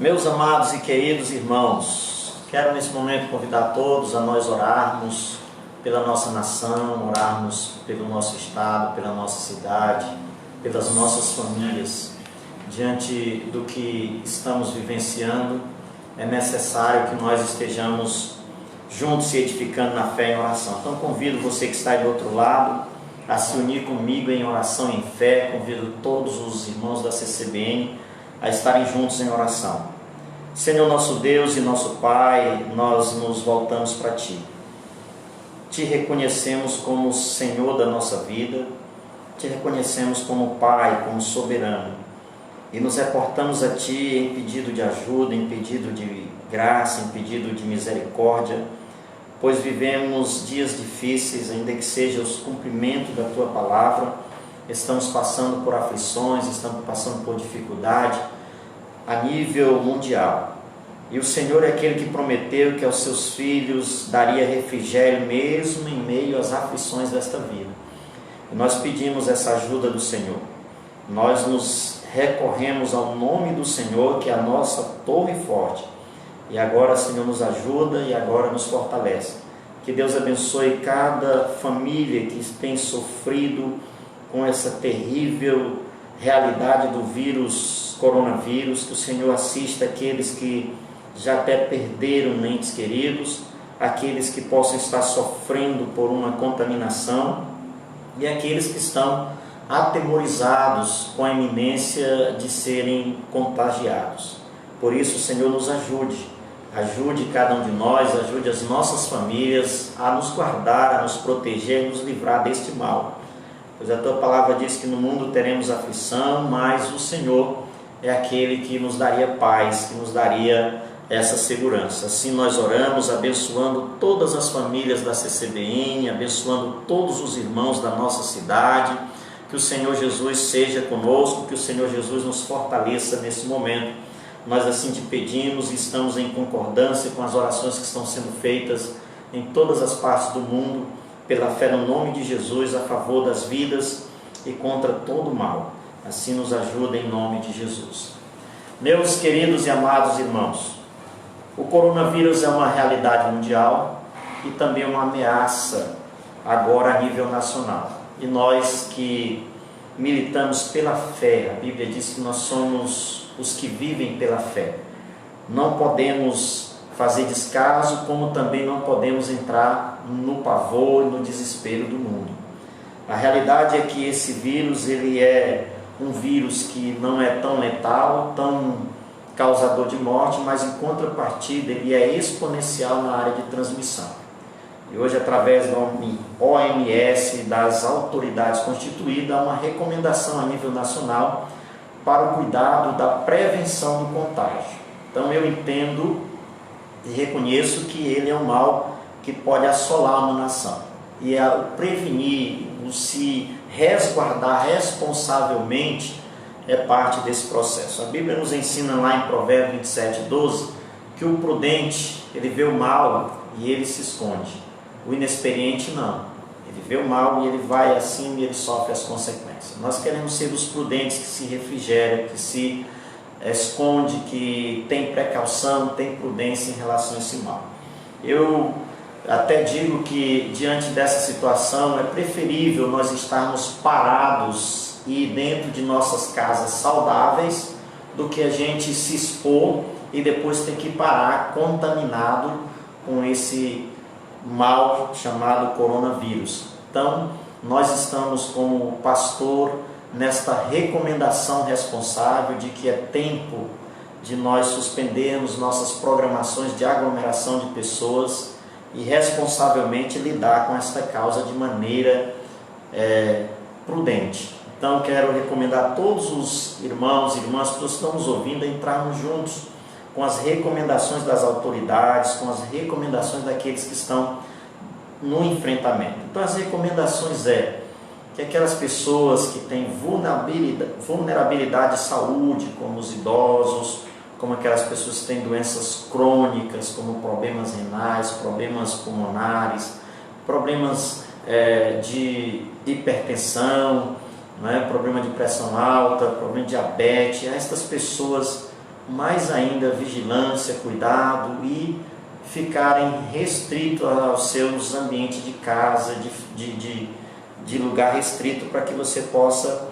Meus amados e queridos irmãos, quero nesse momento convidar todos a nós orarmos pela nossa nação, orarmos pelo nosso estado, pela nossa cidade, pelas nossas famílias. Diante do que estamos vivenciando, é necessário que nós estejamos juntos se edificando na fé e em oração. Então convido você que está aí do outro lado a se unir comigo em oração e em fé. Convido todos os irmãos da CCBN a estarem juntos em oração. Senhor nosso Deus e nosso Pai, nós nos voltamos para Ti. Te reconhecemos como Senhor da nossa vida, Te reconhecemos como Pai, como soberano, e nos reportamos a Ti em pedido de ajuda, em pedido de graça, em pedido de misericórdia, pois vivemos dias difíceis, ainda que seja o cumprimento da Tua palavra. Estamos passando por aflições, estamos passando por dificuldade a nível mundial. E o Senhor é aquele que prometeu que aos seus filhos daria refrigério mesmo em meio às aflições desta vida. E nós pedimos essa ajuda do Senhor. Nós nos recorremos ao nome do Senhor, que é a nossa torre forte. E agora, Senhor, nos ajuda e agora nos fortalece. Que Deus abençoe cada família que tem sofrido com essa terrível realidade do coronavírus. Que o Senhor assista aqueles que já até perderam entes queridos, aqueles que possam estar sofrendo por uma contaminação e aqueles que estão atemorizados com a iminência de serem contagiados. Por isso, Senhor, nos ajude cada um de nós, ajude as nossas famílias a nos guardar, a nos proteger e nos livrar deste mal. Pois a Tua palavra diz que no mundo teremos aflição, mas o Senhor é aquele que nos daria paz, que nos daria essa segurança. Assim nós oramos, abençoando todas as famílias da CCBN, abençoando todos os irmãos da nossa cidade. Que o Senhor Jesus seja conosco, que o Senhor Jesus nos fortaleça nesse momento. Nós assim te pedimos e estamos em concordância com as orações que estão sendo feitas em todas as partes do mundo, pela fé no nome de Jesus, a favor das vidas e contra todo o mal. Assim nos ajuda em nome de Jesus. Meus queridos e amados irmãos, o coronavírus é uma realidade mundial e também uma ameaça agora a nível nacional. E nós que militamos pela fé, a Bíblia diz que nós somos os que vivem pela fé. Não podemos fazer descaso, como também não podemos entrar no pavor e no desespero do mundo. A realidade é que esse vírus, ele é um vírus que não é tão letal, tão causador de morte, mas em contrapartida ele é exponencial na área de transmissão. E hoje, através da OMS, das autoridades constituídas, há uma recomendação a nível nacional para o cuidado da prevenção do contágio. Então eu entendo e reconheço que ele é um mal que pode assolar uma nação. E o prevenir, o se resguardar responsavelmente é parte desse processo. A Bíblia nos ensina lá em Provérbios 27:12 que o prudente, ele vê o mal e ele se esconde. O inexperiente não. Ele vê o mal e ele vai assim e ele sofre as consequências. Nós queremos ser os prudentes que se refrigeram, que se esconde, que tem precaução, tem prudência em relação a esse mal. Eu até digo que diante dessa situação é preferível nós estarmos parados e dentro de nossas casas saudáveis do que a gente se expor e depois ter que parar contaminado com esse mal chamado coronavírus. Então nós estamos como pastor nesta recomendação responsável de que é tempo de nós suspendermos nossas programações de aglomeração de pessoas e responsavelmente lidar com esta causa de maneira prudente. Então quero recomendar a todos os irmãos e irmãs que estão nos ouvindo a entrarmos juntos com as recomendações das autoridades, com as recomendações daqueles que estão no enfrentamento. Então as recomendações que aquelas pessoas que têm vulnerabilidade de saúde, como os idosos, como aquelas pessoas que têm doenças crônicas, como problemas renais, problemas pulmonares, problemas de hipertensão, problema de pressão alta, problema de diabetes, estas pessoas mais ainda vigilância, cuidado e ficarem restritos aos seus ambientes de casa, de lugar restrito, para que você possa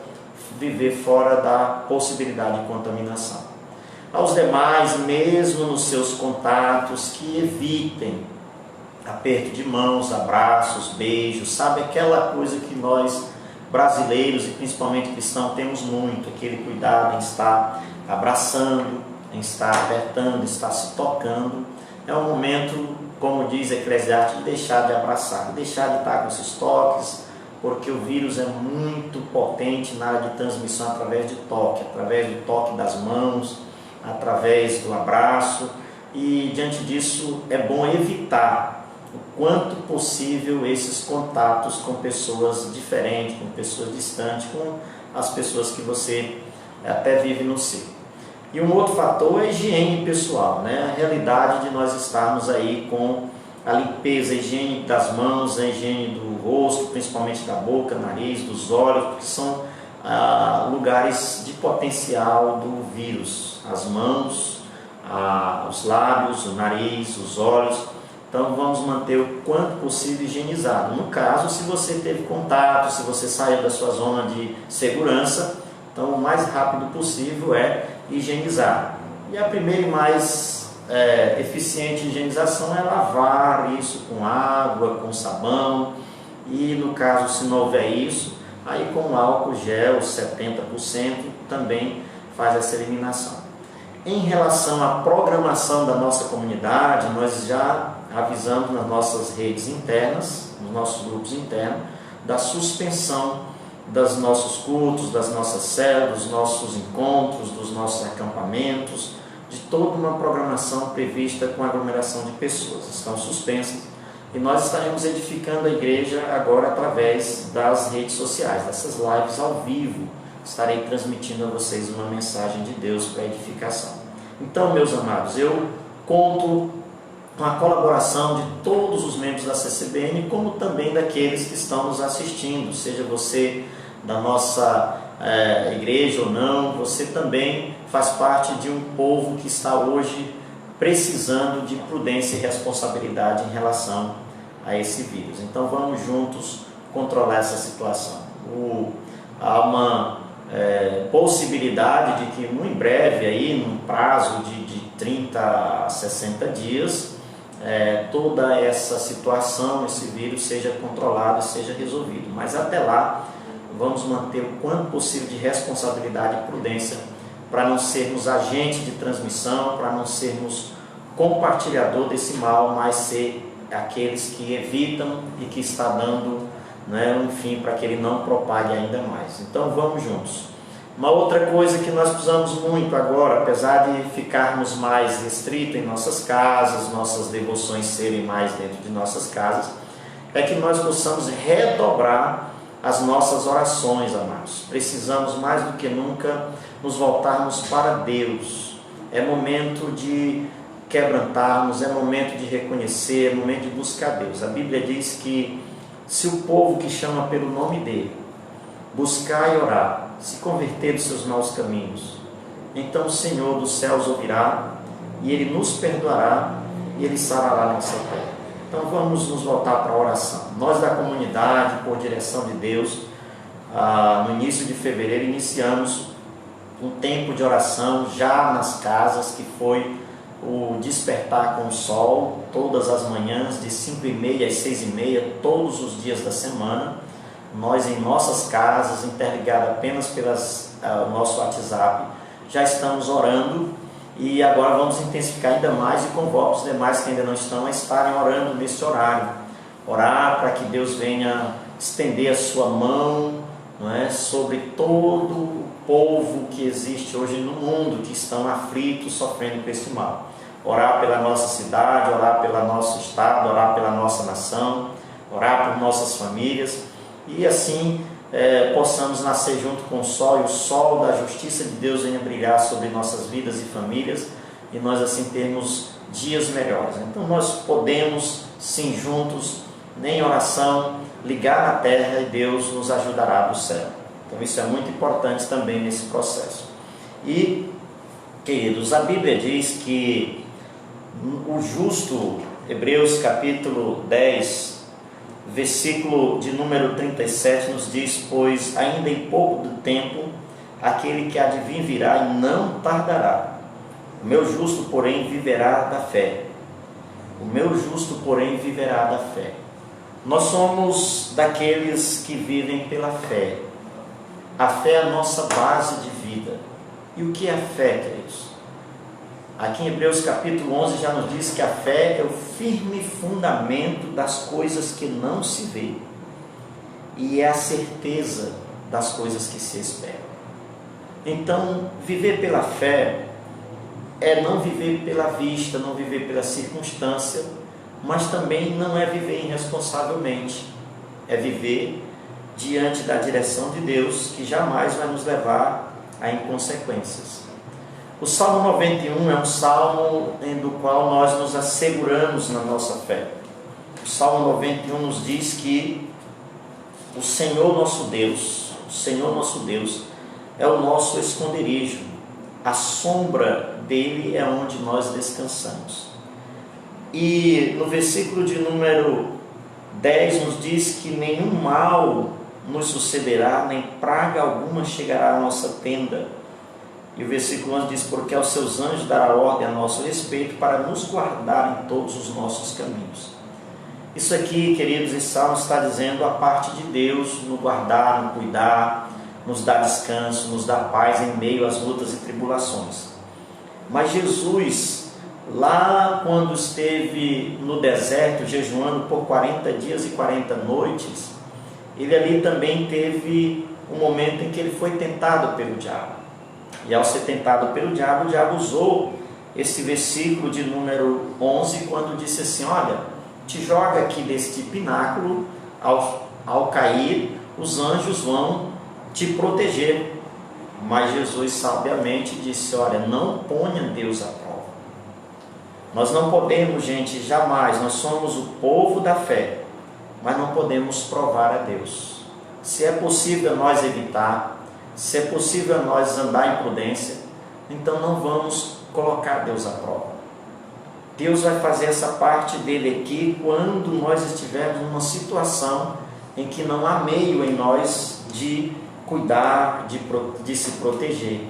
viver fora da possibilidade de contaminação. Aos demais, mesmo nos seus contatos, que evitem aperto de mãos, abraços, beijos, sabe aquela coisa que nós brasileiros e principalmente cristãos temos muito, aquele cuidado em estar abraçando, em estar apertando, estar se tocando. É um momento, como diz Eclesiastes, de deixar de abraçar, de deixar de estar com esses toques, porque o vírus é muito potente na área de transmissão através de toque, através do toque das mãos, através do abraço, e diante disso é bom evitar o quanto possível esses contatos com pessoas diferentes, com pessoas distantes, com as pessoas que você até vive no ciclo. E um outro fator é a higiene pessoal, né? A realidade de nós estarmos aí com a limpeza, a higiene das mãos, a higiene do rosto, principalmente da boca, nariz, dos olhos, porque são lugares de potencial do vírus. As mãos, os lábios, o nariz, os olhos. Então vamos manter o quanto possível higienizado. No caso, se você teve contato, se você saiu da sua zona de segurança, então o mais rápido possível é higienizar. E a primeira e mais eficiente higienização é lavar isso com água, com sabão, e no caso, se não houver isso, aí com álcool gel 70% também faz essa eliminação. Em relação à programação da nossa comunidade, nós já avisamos nas nossas redes internas, nos nossos grupos internos, da suspensão dos nossos cultos, das nossas células, dos nossos encontros, dos nossos acampamentos, de toda uma programação prevista com aglomeração de pessoas. Estão suspensas e nós estaremos edificando a igreja agora através das redes sociais, dessas lives ao vivo. Estarei transmitindo a vocês uma mensagem de Deus para edificação. Então, meus amados, eu conto com a colaboração de todos os membros da CCBN, como também daqueles que estão nos assistindo, seja você da nossa igreja ou não, você também faz parte de um povo que está hoje precisando de prudência e responsabilidade em relação a esse vírus. Então vamos juntos controlar essa situação. Há uma possibilidade de que em breve, aí, num prazo de 30 a 60 dias, toda essa situação, esse vírus seja controlado e seja resolvido. Mas até lá, vamos manter o quanto possível de responsabilidade e prudência para não sermos agentes de transmissão, para não sermos compartilhador desse mal, mas ser aqueles que evitam e que está dando um fim para que ele não propague ainda mais. Então vamos juntos. Uma outra coisa que nós precisamos muito agora, apesar de ficarmos mais restritos em nossas casas, nossas devoções serem mais dentro de nossas casas, é que nós possamos redobrar as nossas orações, amados. Precisamos mais do que nunca nos voltarmos para Deus. É momento de quebrantarmos, é momento de reconhecer, é momento de buscar Deus. A Bíblia diz que se o povo que chama pelo nome dele buscar e orar, se converter dos seus maus caminhos, então o Senhor dos céus ouvirá e Ele nos perdoará e Ele sarará nossa terra. Então vamos nos voltar para a oração. Nós da comunidade, por direção de Deus, no início de fevereiro iniciamos um tempo de oração já nas casas, que foi o despertar com o sol, todas as manhãs, de 5h30 às 6h30, todos os dias da semana. Nós em nossas casas, interligados apenas pelo nosso WhatsApp, já estamos orando, e agora vamos intensificar ainda mais e convoco os demais que ainda não estão a estarem orando nesse horário. Orar para que Deus venha estender a sua mão, sobre todo o povo que existe hoje no mundo, que estão aflitos, sofrendo com esse mal. Orar pela nossa cidade, orar pelo nosso estado, orar pela nossa nação, orar por nossas famílias, e assim possamos nascer junto com o sol, e o sol da justiça de Deus venha brilhar sobre nossas vidas e famílias, e nós assim termos dias melhores. Então nós podemos sim juntos, em oração, ligar na terra, e Deus nos ajudará do céu. Então isso é muito importante também nesse processo. E Queridos, a Bíblia diz que o justo, Hebreus capítulo 10, versículo de número 37, nos diz: pois ainda em pouco do tempo, aquele que há de vir virá e não tardará. O meu justo, porém, viverá da fé. O meu justo, porém, viverá da fé. Nós somos daqueles que vivem pela fé. A fé é a nossa base de vida. E o que é a fé, queridos? Aqui em Hebreus capítulo 11 já nos diz que a fé é o firme fundamento das coisas que não se vê e é a certeza das coisas que se esperam. Então, viver pela fé é não viver pela vista, não viver pela circunstância, mas também não é viver irresponsavelmente, é viver diante da direção de Deus, que jamais vai nos levar a inconsequências. O Salmo 91 é um salmo do qual nós nos asseguramos na nossa fé. O Salmo 91 nos diz que o Senhor nosso Deus é o nosso esconderijo, a sombra dele é onde nós descansamos. E no versículo de número 10 nos diz que nenhum mal nos sucederá, nem praga alguma chegará à nossa tenda. E o versículo 11 diz: porque aos seus anjos dará ordem a nosso respeito para nos guardar em todos os nossos caminhos. Isso aqui, queridos, esse salmo está dizendo a parte de Deus no guardar, no cuidar, nos dar descanso, nos dar paz em meio às lutas e tribulações. Mas Jesus, lá quando esteve no deserto, jejuando por 40 dias e 40 noites, ele ali também teve um momento em que ele foi tentado pelo diabo. E ao ser tentado pelo diabo, o diabo usou esse versículo de número 11, quando disse assim: olha, te joga aqui deste pináculo, ao cair, os anjos vão te proteger. Mas Jesus sabiamente disse: olha, não ponha Deus à prova. Nós não podemos, gente, jamais, nós somos o povo da fé, mas não podemos provar a Deus. Se é possível nós evitar, se é possível nós andar em prudência, então não vamos colocar Deus à prova. Deus vai fazer essa parte dele aqui quando nós estivermos numa situação em que não há meio em nós de cuidar, de se proteger.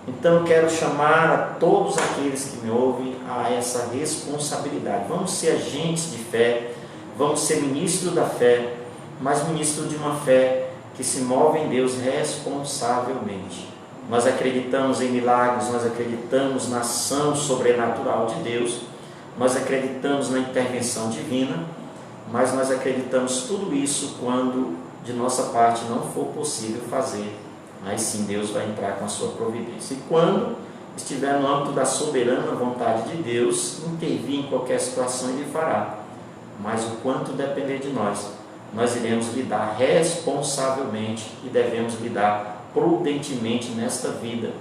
Então eu quero chamar a todos aqueles que me ouvem a essa responsabilidade. Vamos ser agentes de fé, vamos ser ministros da fé, mas ministros de uma fé que se move em Deus responsavelmente. Nós acreditamos em milagres, nós acreditamos na ação sobrenatural de Deus, nós acreditamos na intervenção divina, mas nós acreditamos tudo isso quando de nossa parte não for possível fazer. Aí sim Deus vai entrar com a sua providência. E quando estiver no âmbito da soberana vontade de Deus, intervir em qualquer situação Ele fará. Mas o quanto depender de nós, nós iremos lidar responsavelmente e devemos lidar prudentemente nesta vida,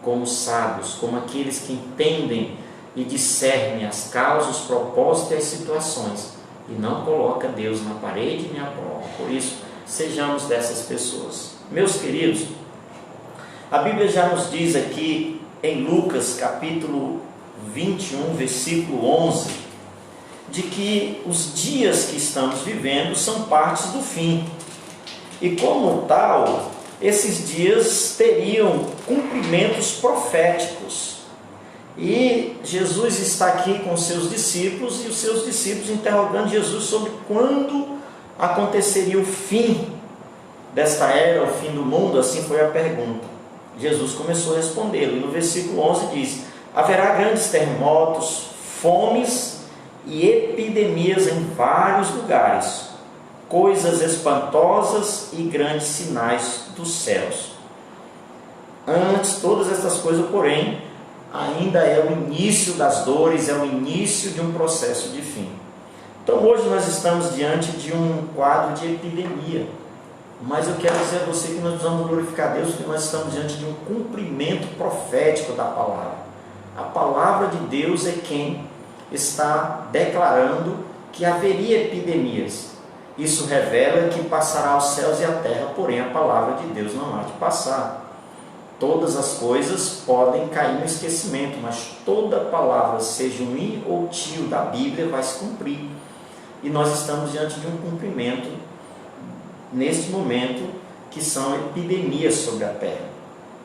como sábios, como aqueles que entendem e discernem as causas, os propósitos e as situações, e não coloca Deus na parede nem à prova. Por isso, sejamos dessas pessoas. Meus queridos, a Bíblia já nos diz aqui em Lucas capítulo 21, versículo 11, de que os dias que estamos vivendo são partes do fim. E como tal, esses dias teriam cumprimentos proféticos. E Jesus está aqui com os seus discípulos, e os seus discípulos interrogando Jesus sobre quando aconteceria o fim desta era, o fim do mundo. Assim foi a pergunta. Jesus começou a respondê-lo, e no versículo 11 diz: haverá grandes terremotos, fomes e epidemias em vários lugares, coisas espantosas e grandes sinais dos céus. Antes, todas essas coisas, porém, ainda é o início das dores, é o início de um processo de fim. Então hoje nós estamos diante de um quadro de epidemia, mas eu quero dizer a você que nós precisamos glorificar a Deus, porque nós estamos diante de um cumprimento profético da palavra. A palavra de Deus é quem está declarando que haveria epidemias. Isso revela que passará os céus e a terra, porém a palavra de Deus não há de passar. Todas as coisas podem cair no esquecimento, mas toda palavra, seja um i ou tio da Bíblia, vai se cumprir. E nós estamos diante de um cumprimento, neste momento, que são epidemias sobre a terra.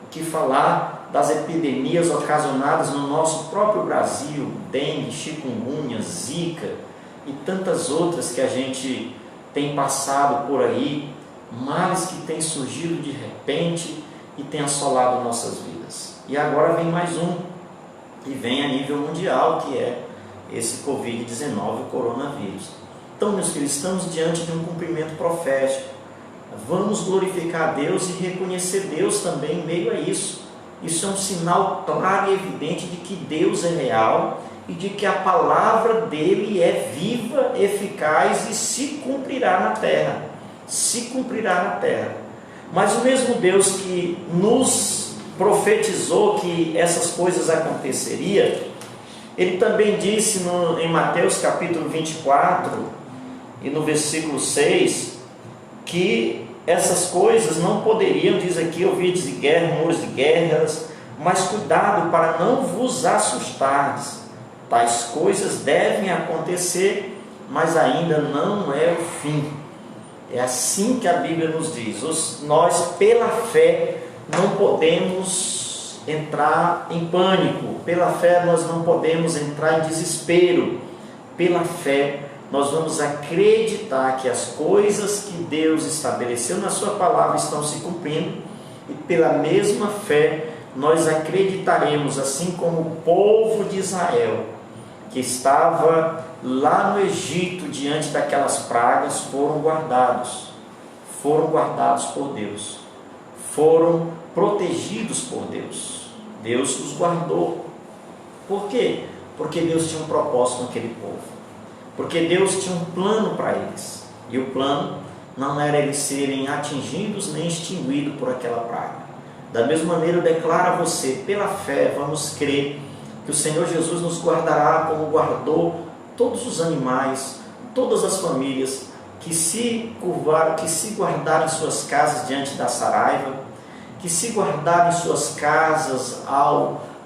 O que falar das epidemias ocasionadas no nosso próprio Brasil, dengue, chikungunya, zika e tantas outras que a gente tem passado por aí, males que têm surgido de repente e têm assolado nossas vidas. E agora vem mais um, e vem a nível mundial, que é esse Covid-19, o coronavírus. Então, meus queridos, estamos diante de um cumprimento profético. Vamos glorificar a Deus e reconhecer Deus também em meio a isso. Isso é um sinal claro e evidente de que Deus é real e de que a palavra dele é viva, eficaz e se cumprirá na terra. Se cumprirá na terra. Mas o mesmo Deus que nos profetizou que essas coisas aconteceriam, ele também disse em Mateus capítulo 24 e no versículo 6, que essas coisas não poderiam, diz aqui, ouvides de guerra, rumores de guerras, mas cuidado para não vos assustardes. Tais coisas devem acontecer, mas ainda não é o fim. É assim que a Bíblia nos diz. Nós, pela fé, não podemos entrar em pânico. Pela fé, nós não podemos entrar em desespero. Pela fé, nós vamos acreditar que as coisas que Deus estabeleceu na sua palavra estão se cumprindo. E pela mesma fé, nós acreditaremos, assim como o povo de Israel, que estava lá no Egito, diante daquelas pragas, foram guardados por Deus, foram protegidos por Deus. Deus os guardou. Por quê? Porque Deus tinha um propósito naquele povo, porque Deus tinha um plano para eles, e o plano não era eles serem atingidos nem extinguidos por aquela praga. Da mesma maneira, eu declaro a você, pela fé, vamos crer que o Senhor Jesus nos guardará como guardou todos os animais, todas as famílias que se curvaram, que se guardaram em suas casas diante da saraiva, que se guardaram em suas casas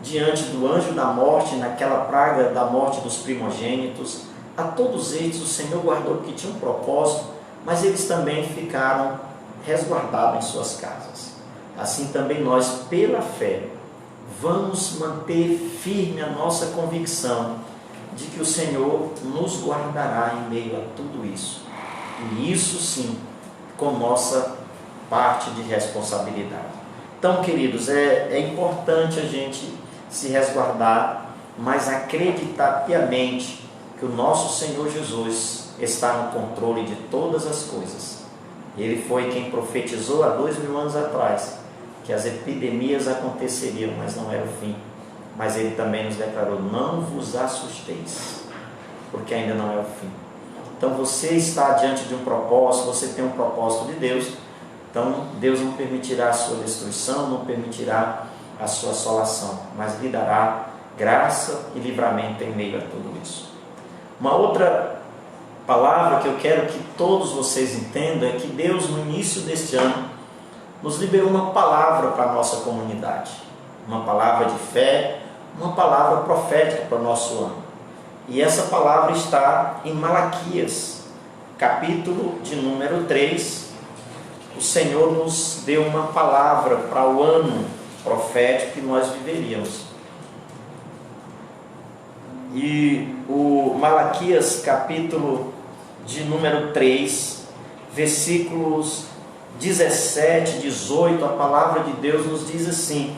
diante do anjo da morte, naquela praga da morte dos primogênitos. A todos eles o Senhor guardou porque tinha um propósito, mas eles também ficaram resguardados em suas casas. Assim também nós, pela fé, vamos manter firme a nossa convicção de que o Senhor nos guardará em meio a tudo isso. E isso sim, com nossa parte de responsabilidade. Então, queridos, é importante a gente se resguardar, mas acreditar piamente que o nosso Senhor Jesus está no controle de todas as coisas. Ele foi quem profetizou há 2000 anos atrás que as epidemias aconteceriam, mas não era o fim. Mas ele também nos declarou: não vos assusteis, porque ainda não é o fim. Então você está diante de um propósito, você tem um propósito de Deus. Então Deus não permitirá a sua destruição, não permitirá a sua assolação, mas lhe dará graça e livramento em meio a tudo isso. Uma outra palavra que eu quero que todos vocês entendam é que Deus, no início deste ano, nos liberou uma palavra para a nossa comunidade, uma palavra de fé, uma palavra profética para o nosso ano. E essa palavra está em Malaquias, capítulo de número 3. O Senhor nos deu uma palavra para o ano profético que nós viveríamos. E o Malaquias, capítulo de número 3, versículos 17, 18, a palavra de Deus nos diz assim: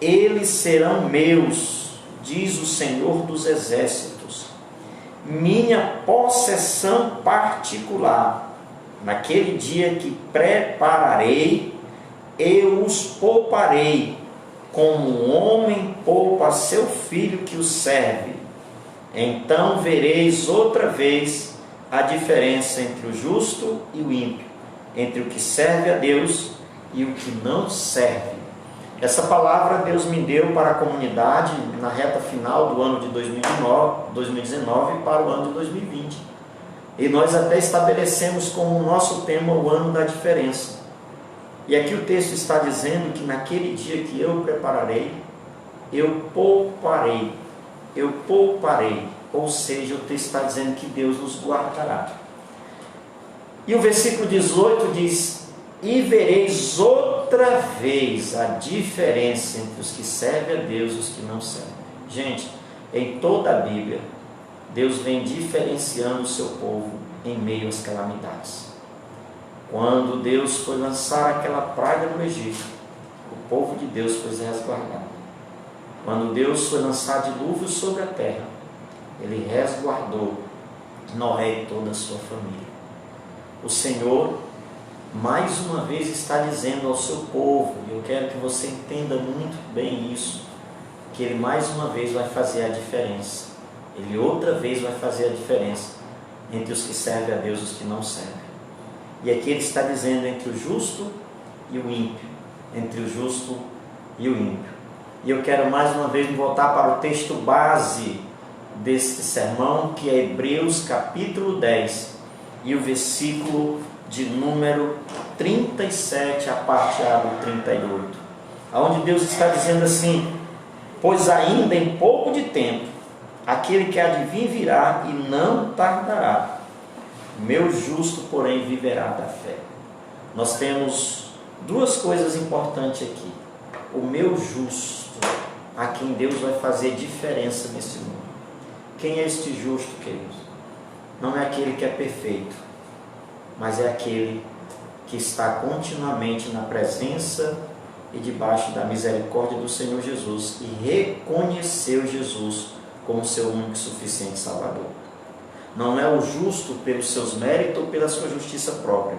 eles serão meus, diz o Senhor dos exércitos, minha possessão particular. Naquele dia que prepararei, eu os pouparei, como um homem poupa seu filho que o serve. Então vereis outra vez a diferença entre o justo e o ímpio, entre o que serve a Deus e o que não serve. Essa palavra Deus me deu para a comunidade na reta final do ano de 2019 para o ano de 2020. E nós até estabelecemos como nosso tema o ano da diferença. E aqui o texto está dizendo que naquele dia que eu prepararei, eu pouparei. Eu pouparei. Ou seja, o texto está dizendo que Deus nos guardará. E o versículo 18 diz: e vereis outra vez a diferença entre os que servem a Deus e os que não servem. Gente, em toda a Bíblia, Deus vem diferenciando o seu povo em meio às calamidades. Quando Deus foi lançar aquela praga no Egito, o povo de Deus foi resguardado. Quando Deus foi lançar dilúvio sobre a terra, Ele resguardou Noé e toda a sua família. O Senhor, mais uma vez, está dizendo ao seu povo, e eu quero que você entenda muito bem isso, que Ele mais uma vez vai fazer a diferença. Ele outra vez vai fazer a diferença entre os que servem a Deus e os que não servem. E aqui Ele está dizendo entre o justo e o ímpio. Entre o justo e o ímpio. E eu quero mais uma vez voltar para o texto base deste sermão, que é Hebreus capítulo 10, e o versículo de número 37, a parte A do 38. Onde Deus está dizendo assim: pois ainda em pouco de tempo, aquele que há de vir virá e não tardará. Meu justo, porém, viverá da fé. Nós temos duas coisas importantes aqui. O meu justo, a quem Deus vai fazer diferença nesse mundo. Quem é este justo, queridos? Não é aquele que é perfeito, mas é aquele que está continuamente na presença e debaixo da misericórdia do Senhor Jesus e reconheceu Jesus como seu único e suficiente Salvador. Não é o justo pelos seus méritos ou pela sua justiça própria,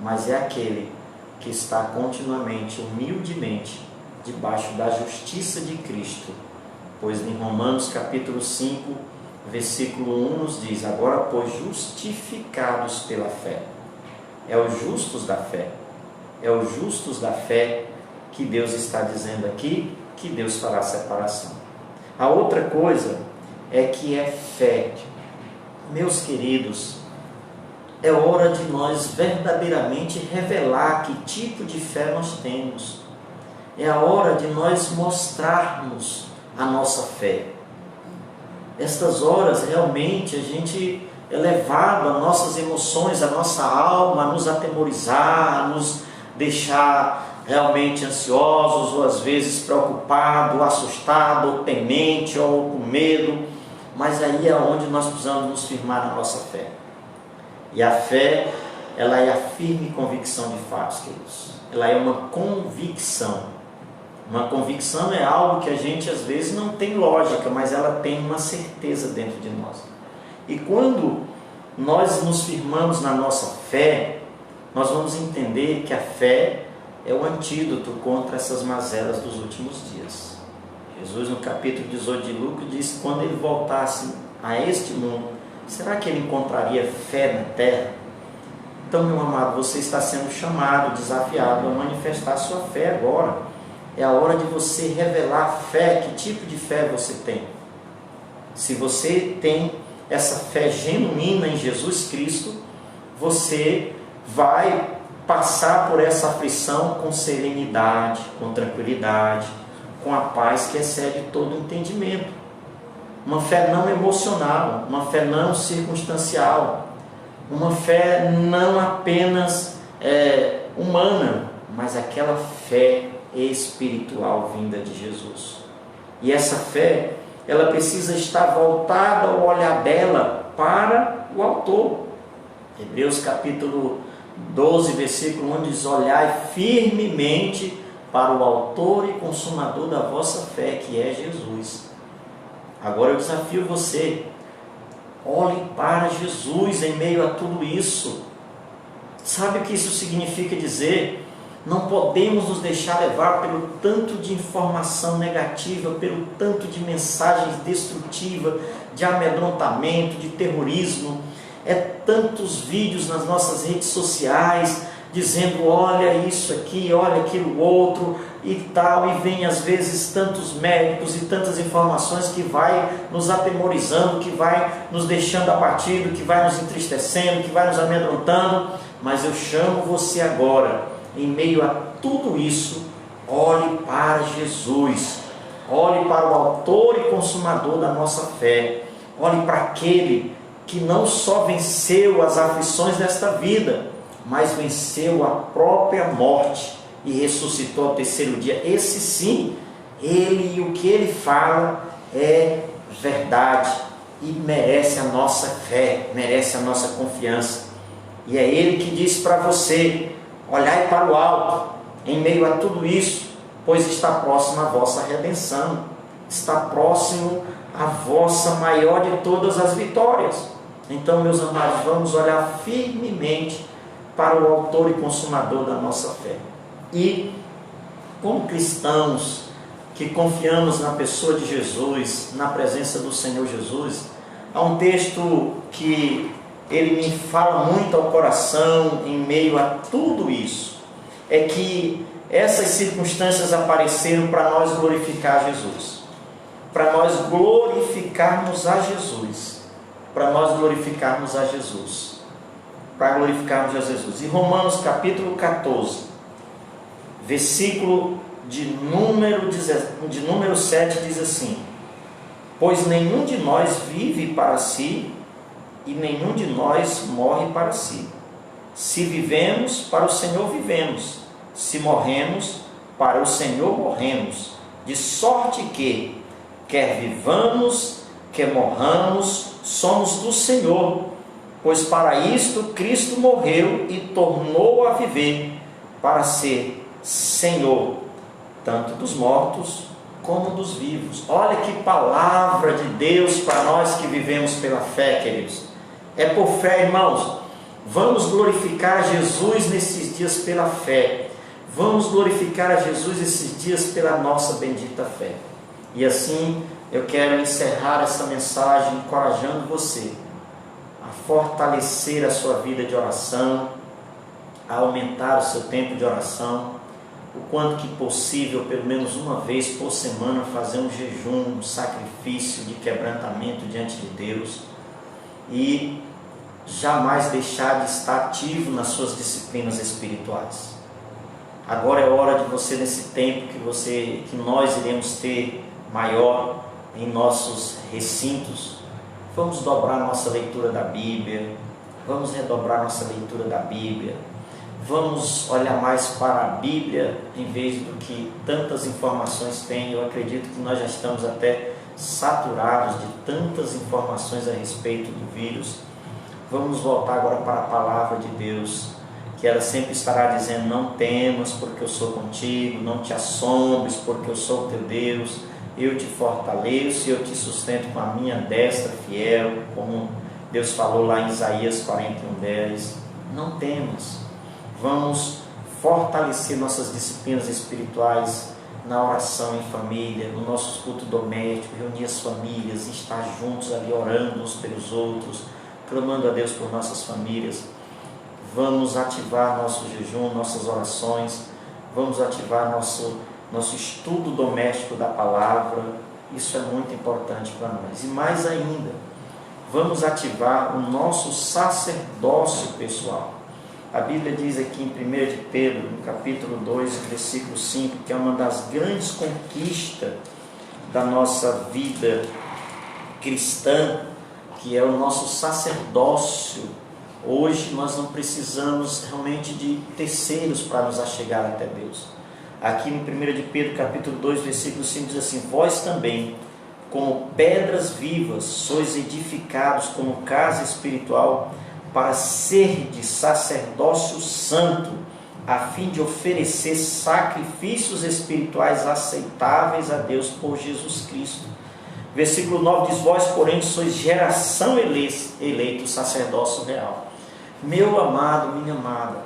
mas é aquele que está continuamente, humildemente, debaixo da justiça de Cristo. Pois em Romanos capítulo 5, versículo 1 nos diz: agora, pois, justificados pela fé. É os justos da fé. É os justos da fé que Deus está dizendo aqui, que Deus fará separação. A outra coisa é que é fé. Meus queridos, é hora de nós verdadeiramente revelar que tipo de fé nós temos. É a hora de nós mostrarmos a nossa fé. Estas horas realmente a gente é levado a nossas emoções, a nossa alma a nos atemorizar, a nos deixar realmente ansiosos, ou às vezes preocupados, assustados, ou temente, ou com medo. Mas aí é onde nós precisamos nos firmar na nossa fé. E a fé, ela é a firme convicção de fatos, queridos. Ela é uma convicção. Uma convicção é algo que a gente às vezes não tem lógica, mas ela tem uma certeza dentro de nós. E quando nós nos firmamos na nossa fé, nós vamos entender que a fé é o antídoto contra essas mazelas dos últimos dias. Jesus, no capítulo 18 de Lucas, diz que quando Ele voltasse a este mundo, será que Ele encontraria fé na terra? Então, meu amado, você está sendo chamado, desafiado a manifestar a sua fé agora. É a hora de você revelar fé. Que tipo de fé você tem? Se você tem essa fé genuína em Jesus Cristo, você vai passar por essa aflição com serenidade, com tranquilidade, com a paz que excede todo entendimento. Uma fé não emocional, uma fé não circunstancial, uma fé não apenas humana, mas aquela fé espiritual vinda de Jesus. E essa fé, ela precisa estar voltada ao olhar dela para o autor. Hebreus capítulo 12, versículo 1 diz: olhai firmemente para o autor e consumador da vossa fé, que é Jesus. Agora eu desafio você, olhe para Jesus em meio a tudo isso. Sabe o que isso significa dizer? Não podemos nos deixar levar pelo tanto de informação negativa, pelo tanto de mensagens destrutivas, de amedrontamento, de terrorismo. É tantos vídeos nas nossas redes sociais, dizendo olha isso aqui, olha aquilo outro e tal, e vem às vezes tantos médicos e tantas informações que vai nos atemorizando, que vai nos deixando abatido, que vai nos entristecendo, que vai nos amedrontando. Mas eu chamo você agora em meio a tudo isso, olhe para Jesus, olhe para o autor e consumador da nossa fé, olhe para aquele que não só venceu as aflições desta vida, mas venceu a própria morte e ressuscitou ao terceiro dia. Esse sim, ele e o que ele fala é verdade e merece a nossa fé, merece a nossa confiança. E é ele que diz para você: olhai para o alto, em meio a tudo isso, pois está próximo a vossa redenção, está próximo a vossa maior de todas as vitórias. Então, meus amados, vamos olhar firmemente para o autor e consumador da nossa fé. E, como cristãos que confiamos na pessoa de Jesus, na presença do Senhor Jesus, há um texto que ele me fala muito ao coração em meio a tudo isso. É que essas circunstâncias apareceram para nós glorificar Jesus, para nós glorificarmos a Jesus, para nós glorificarmos a Jesus, para glorificarmos a Jesus. Em Romanos capítulo 14, versículo de número 7 diz assim: pois nenhum de nós vive para si e nenhum de nós morre para si. Se vivemos, para o Senhor vivemos, se morremos, para o Senhor morremos, de sorte que, quer vivamos, quer morramos, somos do Senhor, pois para isto Cristo morreu e tornou a viver, para ser Senhor, tanto dos mortos como dos vivos. Olha que palavra de Deus para nós que vivemos pela fé, queridos. É por fé, irmãos. Vamos glorificar a Jesus nesses dias pela fé. Vamos glorificar a Jesus esses dias pela nossa bendita fé. E assim eu quero encerrar essa mensagem encorajando você a fortalecer a sua vida de oração, a aumentar o seu tempo de oração, o quanto que possível, pelo menos uma vez por semana, fazer um jejum, um sacrifício de quebrantamento diante de Deus, e jamais deixar de estar ativo nas suas disciplinas espirituais. Agora é hora de você, nesse tempo que nós iremos ter maior em nossos recintos, vamos dobrar nossa leitura da Bíblia, vamos redobrar nossa leitura da Bíblia, vamos olhar mais para a Bíblia em vez do que tantas informações tem. Eu acredito que nós já estamos até saturados de tantas informações a respeito do vírus. Vamos voltar agora para a palavra de Deus, que ela sempre estará dizendo: não temas, porque eu sou contigo, não te assombres, porque eu sou o teu Deus, eu te fortaleço e eu te sustento com a minha destra fiel, como Deus falou lá em Isaías 41:10. Não temas. Vamos fortalecer nossas disciplinas espirituais na oração em família, no nosso culto doméstico, reunir as famílias, estar juntos ali orando uns pelos outros, clamando a Deus por nossas famílias. Vamos ativar nosso jejum, nossas orações, vamos ativar nosso estudo doméstico da palavra. Isso é muito importante para nós. E mais ainda, vamos ativar o nosso sacerdócio pessoal. A Bíblia diz aqui em 1 de Pedro, no capítulo 2, versículo 5, que é uma das grandes conquistas da nossa vida cristã, que é o nosso sacerdócio. Hoje nós não precisamos realmente de terceiros para nos achegar até Deus. Aqui em 1 de Pedro, capítulo 2, versículo 5, diz assim: vós também, como pedras vivas, sois edificados como casa espiritual, para ser de sacerdócio santo, a fim de oferecer sacrifícios espirituais aceitáveis a Deus por Jesus Cristo. Versículo 9 diz: vós, porém, sois geração eleita, sacerdócio real. Meu amado, minha amada,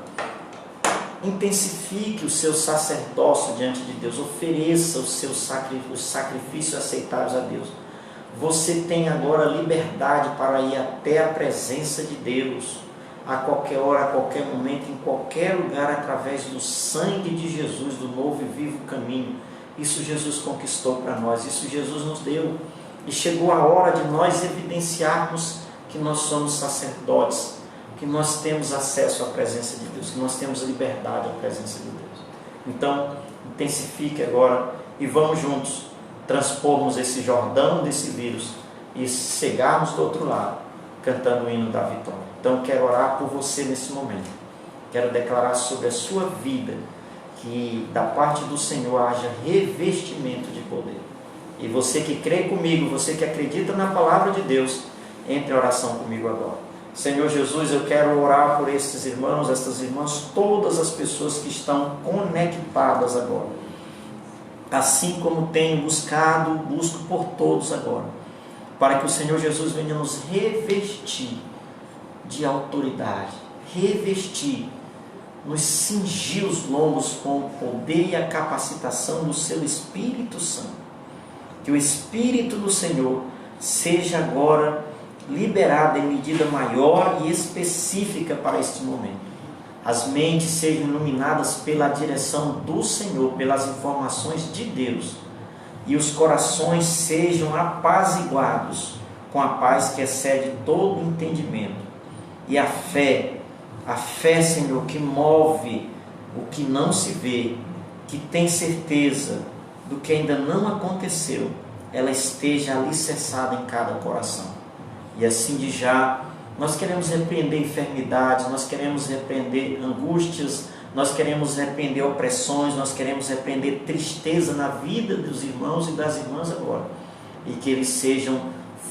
intensifique o seu sacerdócio diante de Deus, ofereça os seus sacrifícios aceitáveis a Deus. Você tem agora liberdade para ir até a presença de Deus, a qualquer hora, a qualquer momento, em qualquer lugar, através do sangue de Jesus, do novo e vivo caminho. Isso Jesus conquistou para nós, isso Jesus nos deu. E chegou a hora de nós evidenciarmos que nós somos sacerdotes, que nós temos acesso à presença de Deus, que nós temos liberdade à presença de Deus. Então, intensifique agora e vamos juntos transpormos esse Jordão desse vírus e chegarmos do outro lado, cantando o hino da vitória. Então, quero orar por você nesse momento. Quero declarar sobre a sua vida que da parte do Senhor haja revestimento de poder. E você que crê comigo, você que acredita na palavra de Deus, entre em oração comigo agora. Senhor Jesus, eu quero orar por estes irmãos, estas irmãs, todas as pessoas que estão conectadas agora. Assim como tenho busco por todos agora, para que o Senhor Jesus venha nos revestir de autoridade, revestir, nos cingir os lombos com o poder e a capacitação do seu Espírito Santo. Que o Espírito do Senhor seja agora liberado em medida maior e específica para este momento. As mentes sejam iluminadas pela direção do Senhor, pelas informações de Deus, e os corações sejam apaziguados com a paz que excede todo entendimento. E a fé, Senhor, que move o que não se vê, que tem certeza do que ainda não aconteceu, ela esteja alicerçada em cada coração. E assim de já, nós queremos repreender enfermidades, nós queremos repreender angústias, nós queremos repreender opressões, nós queremos repreender tristeza na vida dos irmãos e das irmãs agora. E que eles sejam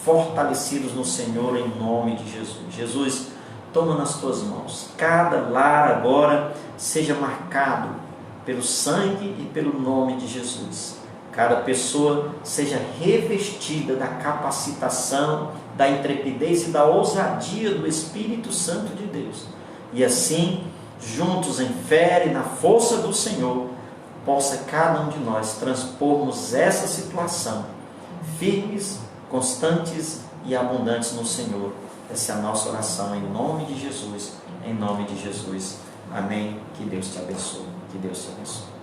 fortalecidos no Senhor em nome de Jesus. Jesus, toma nas tuas mãos. Cada lar agora seja marcado pelo sangue e pelo nome de Jesus. Cada pessoa seja revestida da capacitação, da intrepidez e da ousadia do Espírito Santo de Deus. E assim, juntos em fé e na força do Senhor, possa cada um de nós transpormos essa situação, firmes, constantes e abundantes no Senhor. Essa é a nossa oração em nome de Jesus, em nome de Jesus. Amém. Que Deus te abençoe. Que Deus te abençoe.